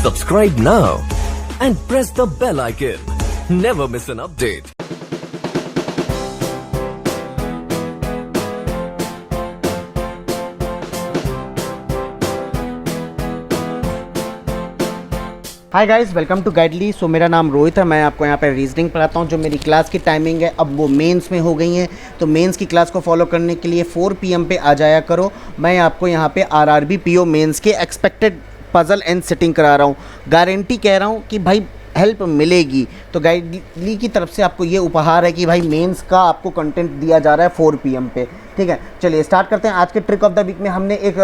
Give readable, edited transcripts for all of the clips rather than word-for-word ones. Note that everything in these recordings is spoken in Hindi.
Subscribe now and press the bell icon. Never miss an update. Hi guys, welcome to Guidely. So मेरा नाम रोहित है। मैं आपको यहाँ पे रीजनिंग पढ़ाता हूँ। जो मेरी क्लास की टाइमिंग है अब वो मेंस में हो गई है, तो मेंस की क्लास को फॉलो करने के लिए 4 PM पे आ जाया करो। मैं आपको यहाँ पे RRB PO मेंस के एक्सपेक्टेड पजल एंड सिटिंग करा रहा हूँ। गारंटी कह रहा हूँ कि भाई हेल्प मिलेगी। तो गाइडली की तरफ से आपको ये उपहार है कि भाई मेंस का आपको कंटेंट दिया जा रहा है 4 PM पे। ठीक है, चलिए स्टार्ट करते हैं। आज के ट्रिक ऑफ द वीक में हमने एक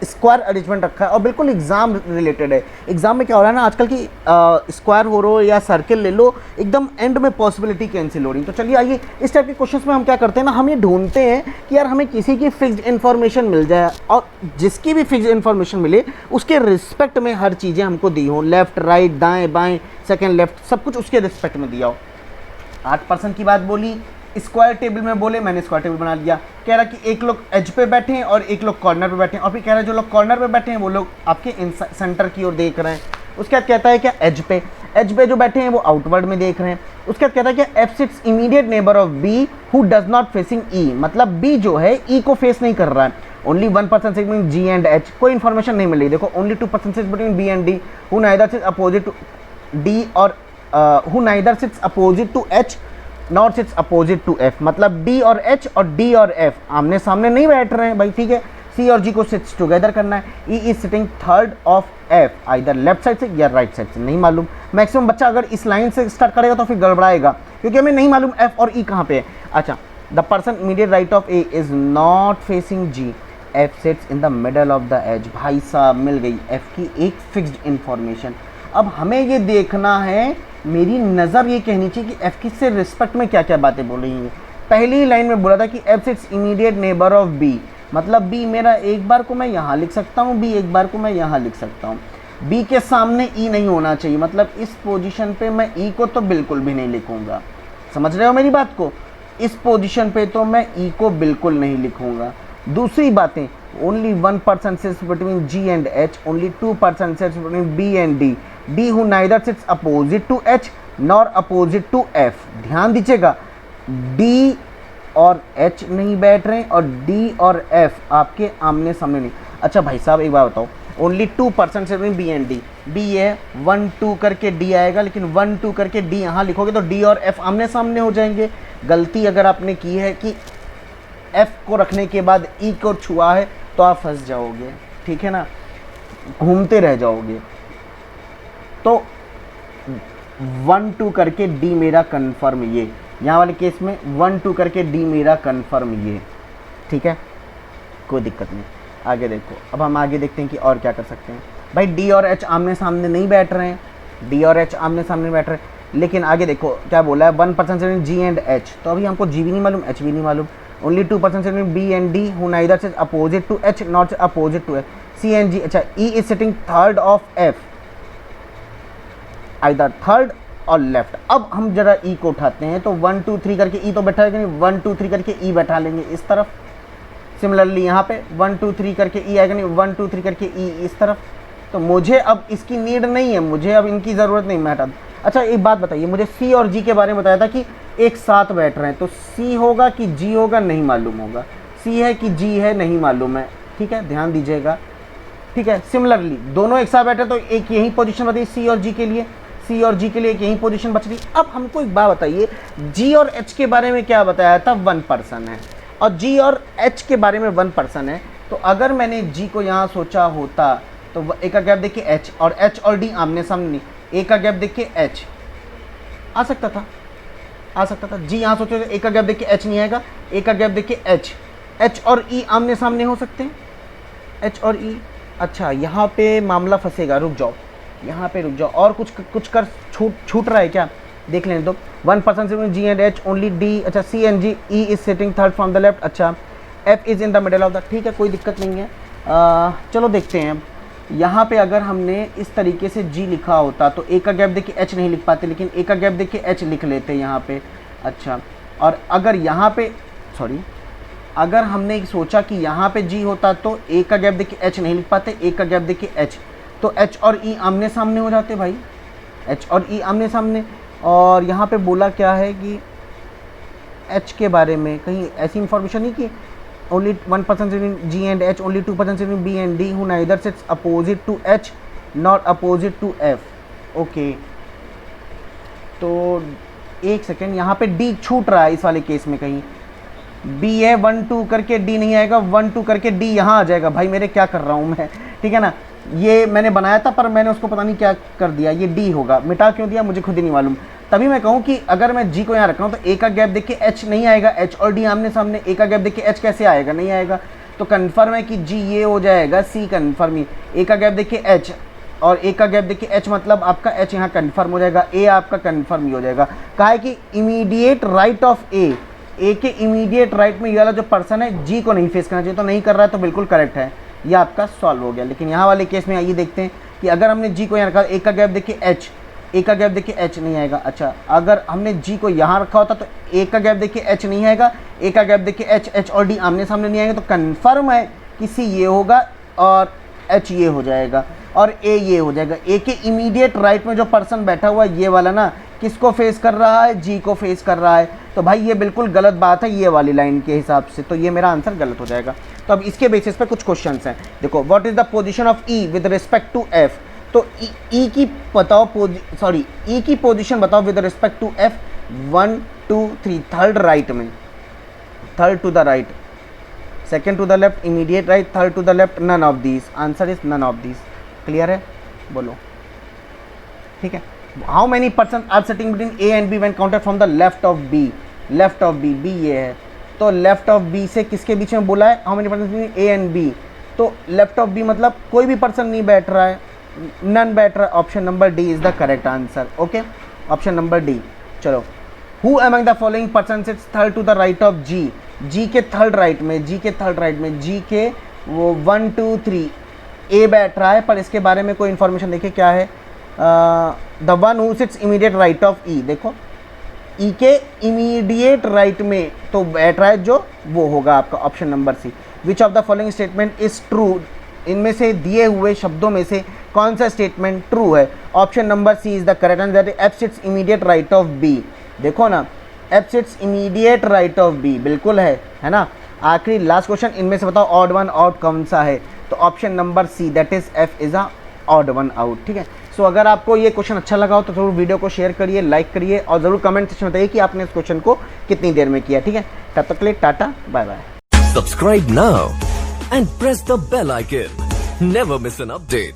स्क्वायर अरेंजमेंट रखा है और बिल्कुल एग्जाम रिलेटेड है। एग्जाम में क्या हो रहा है ना, आजकल की स्क्वायर हो रो या सर्किल ले लो, एकदम एंड में पॉसिबिलिटी कैंसिल हो रही। तो चलिए आइए, इस टाइप के क्वेश्चंस में हम क्या करते हैं ना, हम ये ढूंढते हैं कि यार हमें किसी की फिक्स्ड इन्फॉर्मेशन मिल जाए और जिसकी भी फिक्स्ड इन्फॉर्मेशन मिले उसके रिस्पेक्ट में हर चीज़ें हमको दी हों, लेफ्ट राइट दाएँ बाएँ सेकेंड लेफ्ट सब कुछ उसके रिस्पेक्ट में दिया हो। 8% की बात बोली, स्क्वायर टेबल में बोले, मैंने स्क्वायर टेबल बना लिया। कह रहा कि एक लोग एज पे बैठे हैं और एक लोग कॉर्नर पे बैठे हैं, और फिर कह रहा है जो लोग कॉर्नर पे बैठे हैं वो लोग आपके सेंटर की ओर देख रहे हैं। उसके बाद कहता है क्या एज पे जो बैठे हैं वो आउटवर्ड में देख रहे हैं। उसके बाद कहता है क्या F sits immediate neighbour of B who does not facing E, मतलब बी जो है ई को फेस नहीं कर रहा है। Only 1% between G and H, कोई इन्फॉर्मेशन नहीं मिल रही। देखो only 2% between B and D who neither sits opposite to D और who neither sits opposite to H not sits opposite to F, मतलब डी और एच और डी और एफ आमने सामने नहीं बैठ रहे हैं भाई। ठीक है, सी और जी को सिट्स टुगेदर करना है। ई is sitting third of F, either left side से या राइट साइड से, नहीं मालूम। मैक्सिमम बच्चा अगर इस लाइन से स्टार्ट करेगा तो फिर गड़बड़ाएगा क्योंकि हमें नहीं मालूम एफ और ई कहाँ पे है। अच्छा, the person immediate right of A is not facing G, F sits in the middle of the edge. भाई साहब मिल गई एफ की एक फिक्स्ड इंफॉर्मेशन। अब हमें ये देखना है, मेरी नज़र ये कहनी चाहिए कि एफ की से रिस्पेक्ट में क्या क्या बातें बोल रही हैं। पहली लाइन में बोला था कि F sits immediate neighbour of B, मतलब बी मेरा एक बार को मैं यहाँ लिख सकता हूँ, बी एक बार को मैं यहाँ लिख सकता हूँ। बी के सामने ई नहीं होना चाहिए, मतलब इस पोजीशन पे मैं ई को तो बिल्कुल भी नहीं लिखूँगा। समझ रहे हो मेरी बात को? इस पोजीशन पे तो मैं ई को बिल्कुल नहीं लिखूँगा। दूसरी बातें, only 1% sits between G and H, only 2% sits between B and D, D who neither sits opposite to H nor opposite to F. ध्यान दीजिएगा, डी और एच नहीं बैठ रहे हैं और डी और एफ आपके आमने सामने नहीं। अच्छा भाई साहब एक बात बताओ, ओनली 2% से बी एंड डी, डी है 1 2 करके डी आएगा, लेकिन 1 2 करके डी यहाँ लिखोगे तो डी और एफ आमने सामने हो जाएंगे। गलती अगर आपने की है कि एफ को रखने के बाद ई को छुआ है तो आप फंस जाओगे, ठीक है ना, घूमते रह जाओगे। तो 1 2 करके डी मेरा कन्फर्म, ये यहाँ वाले केस में 1 2 करके डी मेरा कन्फर्म, ये ठीक है, कोई दिक्कत नहीं। आगे देखो, अब हम आगे देखते हैं कि और क्या कर सकते हैं। भाई डी और एच आमने सामने नहीं बैठ रहे हैं, डी और एच आमने सामने बैठ रहे हैं, लेकिन आगे देखो क्या बोला है, 1% जी एंड एच, तो अभी हमको जी भी नहीं मालूम एच भी नहीं मालूम। Only 2% B and D who neither sits opposite to H not opposite to F, C and G. अच्छा, E is sitting third of F, either third और लेफ्ट। अब हम जरा ई को उठाते हैं तो 1 2 3 करके ई तो बैठा है, 1 2 3 करके ई बैठा लेंगे इस तरफ। सिमिलरली यहाँ पे 1 2 3 करके ई आएगा, नहीं 1 2 3 करके ई इस तरफ। तो मुझे अब इसकी नीड नहीं है, मुझे अब इनकी ज़रूरत नहीं, मैं हटा दूँ। अच्छा एक बात बताइए, मुझे सी और जी के बारे में बताया था कि एक साथ बैठ रहे हैं, तो सी होगा कि जी होगा नहीं मालूम होगा, सी है कि जी है नहीं मालूम है। ठीक है, ध्यान दीजिएगा। ठीक है, सिमिलरली दोनों एक साथ बैठे तो एक यही पोजीशन बताइए सी और जी के लिए, सी और जी के लिए एक यही पोजीशन बच रही। अब हमको एक बात बताइए, जी और एच के बारे में क्या बताया था, 1% है और जी और एच के बारे में 1% है। तो अगर मैंने जी को यहाँ सोचा होता तो एक का गैप देखिए एच, और एच और डी आमने सामने नहीं, एक का गैप देखिए एच आ सकता था, आ सकता था। जी यहाँ सोचो एक का गैप देखिए एच नहीं आएगा, एक का गैप देखिए एच, एच और ई आमने सामने हो सकते हैं, एच और ई। अच्छा यहाँ पे मामला फंसेगा, रुक जाओ यहाँ पे रुक जाओ, और कुछ कर छूट रहा है क्या, देख लें। तो 1% से G and H, only D, अच्छा C and G, E is sitting third from the left, अच्छा F is in the middle of the, ठीक है कोई दिक्कत नहीं है। चलो देखते हैं, यहाँ पे अगर हमने इस तरीके से जी लिखा होता तो एक का गैप देखिए एच नहीं लिख पाते, लेकिन एक का गैप देखिए एच लिख लेते यहाँ पे। अच्छा, और अगर यहाँ पे सॉरी अगर हमने सोचा कि यहाँ पे जी होता तो एक का गैप देखिए एच नहीं लिख पाते, एक का गैप देखिए एच, तो H और E आमने सामने हो जाते भाई, H और E आमने सामने। और यहाँ पे बोला क्या है कि H के बारे में कहीं ऐसी इंफॉर्मेशन नहीं कि only 1% in G and H, only 2% in B and D, who neither sits opposite to H nor opposite to F. Okay तो एक सेकेंड, यहाँ पे D छूट रहा है इस वाले केस में, कहीं B है 1 2 करके D नहीं आएगा, 1 2 करके D यहाँ आ जाएगा। भाई मेरे क्या कर रहा हूँ मैं, ठीक है ना। ये मैंने बनाया था पर मैंने उसको पता नहीं क्या कर दिया, ये D होगा, मिटा क्यों दिया मुझे खुद ही नहीं मालूम। तभी मैं कहूँ कि अगर मैं G को यहाँ रखा हूँ तो A का गैप देख के H नहीं आएगा, H और D आमने सामने, A का गैप देख के H कैसे आएगा, नहीं आएगा। तो कन्फर्म है कि G ये हो जाएगा, C कन्फर्म ही। A का गैप देख के H और A का गैप देख के H, मतलब आपका H यहाँ कन्फर्म हो जाएगा, A आपका कन्फर्म ही हो जाएगा। कहा है कि इमीडिएट राइट ऑफ A के इमीडिएट राइट में ये वाला जो पर्सन है G को नहीं फेस करना चाहिए, तो नहीं कर रहा है तो बिल्कुल करेक्ट है, ये आपका सॉल्व हो गया। लेकिन यहाँ वाले केस में आइए देखते हैं कि अगर हमने G को यहाँ रखा, A का गैप देखिए H, A का गैप देखिए H नहीं आएगा। अच्छा, अगर हमने G को यहाँ रखा होता तो A का गैप देखिए H नहीं आएगा, A का गैप देखिए H, H और D आमने सामने नहीं आएंगे, तो कन्फर्म है कि C ये होगा और H ये हो जाएगा और A ये हो जाएगा। A के इमीडिएट राइट में जो पर्सन बैठा हुआ है ये वाला ना, किसको फेस कर रहा है, G को फेस कर रहा है। तो भाई ये बिल्कुल गलत बात है ये वाली लाइन के हिसाब से, तो ये मेरा आंसर गलत हो जाएगा। तो अब इसके बेसिस पे कुछ क्वेश्चंस हैं। देखो, what is the position of E with respect to F। तो E की बताओ, E की पोजीशन बताओ with respect to F। 1 2 3, third right में, third to the right, second to the left, immediate right, third to the left, none of these. Answer is none of these. Clear है, बोलो, ठीक है। How many person are sitting between A and B when counted from the left of B। Left of B, B ये है, तो लेफ्ट ऑफ B से किसके बीच में बोला है, how many person between A and B। तो लेफ्ट ऑफ B मतलब कोई भी पर्सन नहीं बैठ रहा है, नन बैठ रहा है। Option number D is the correct answer. Okay, option number D. चलो, who among the following person sits third to the right of G। G के थर्ड राइट में, G के थर्ड राइट में, G के वो 1 2 3 A बैठ रहा है, पर इसके बारे में कोई इन्फॉर्मेशन देखिए क्या है। The one who sits immediate right of E। देखो, E के इमीडिएट राइट में तो बैठ रहा है जो, वो होगा आपका option number C. Which of the following statement is true. इनमें से दिए हुए शब्दों में से कौन सा स्टेटमेंट ट्रू है। Option number C is the correct answer, that F sits immediate right of B. देखो ना, F sits immediate right of B, बिल्कुल है ना। आखिरी लास्ट क्वेश्चन, इनमें से बताओ ऑड वन आउट कौन सा है। तो option number C, that is F is a odd one out. ठीक है, सो अगर आपको ये क्वेश्चन अच्छा लगा हो तो जरूर वीडियो को शेयर करिए, लाइक करिए और ज़रूर कमेंट सेक्शन में बताइए कि आपने इस क्वेश्चन को कितनी देर में किया। ठीक है, तब तक के लिए tata, bye bye. Subscribe now and press the bell icon. Never miss an update.